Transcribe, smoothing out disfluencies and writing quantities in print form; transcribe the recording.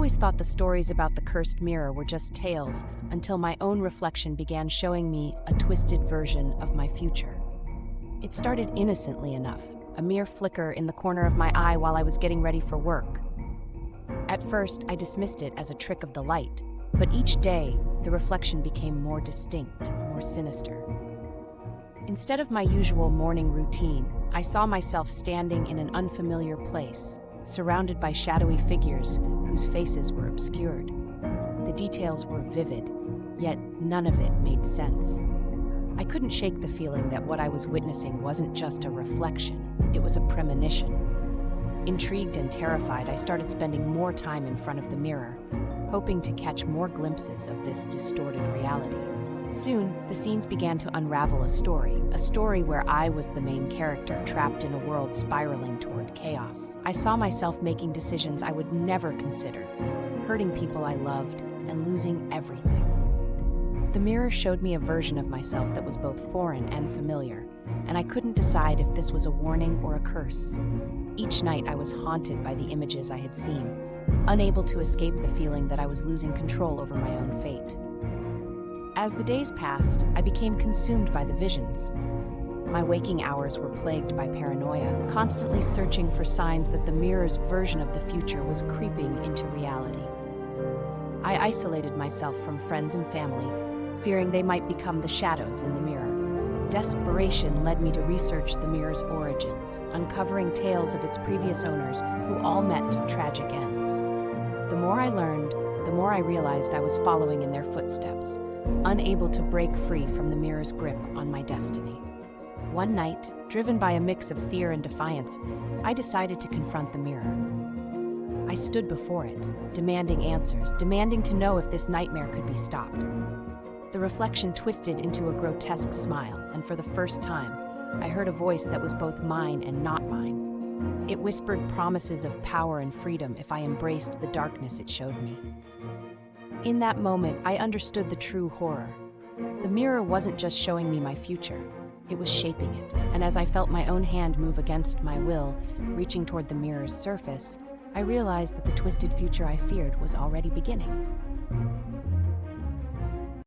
always thought the stories about the cursed mirror were just tales until my own reflection began showing me a twisted version of my future. It started innocently enough, a mere flicker in the corner of my eye while I was getting ready for work. At first, I dismissed it as a trick of the light, but each day, the reflection became more distinct, more sinister. Instead of my usual morning routine, I saw myself standing in an unfamiliar place, surrounded by shadowy figures whose faces were obscured. The details were vivid, yet none of it made sense. I couldn't shake the feeling that what I was witnessing wasn't just a reflection, it was a premonition. Intrigued and terrified, I started spending more time in front of the mirror, hoping to catch more glimpses of this distorted reality. Soon, the scenes began to unravel a story where I was the main character, trapped in a world spiraling toward chaos. I saw myself making decisions I would never consider, hurting people I loved, and losing everything. The mirror showed me a version of myself that was both foreign and familiar, and I couldn't decide if this was a warning or a curse. Each night I was haunted by the images I had seen, unable to escape the feeling that I was losing control over my own fate. As the days passed, I became consumed by the visions. My waking hours were plagued by paranoia, constantly searching for signs that the mirror's version of the future was creeping into reality. I isolated myself from friends and family, fearing they might become the shadows in the mirror. Desperation led me to research the mirror's origins, uncovering tales of its previous owners who all met tragic ends. The more I learned, the more I realized I was following in their footsteps, unable to break free from the mirror's grip on my destiny. One night, driven by a mix of fear and defiance, I decided to confront the mirror. I stood before it, demanding answers, demanding to know if this nightmare could be stopped. The reflection twisted into a grotesque smile, and for the first time, I heard a voice that was both mine and not mine. It whispered promises of power and freedom if I embraced the darkness it showed me. In that moment, I understood the true horror. The mirror wasn't just showing me my future, it was shaping it, and as I felt my own hand move against my will, reaching toward the mirror's surface, I realized that the twisted future I feared was already beginning.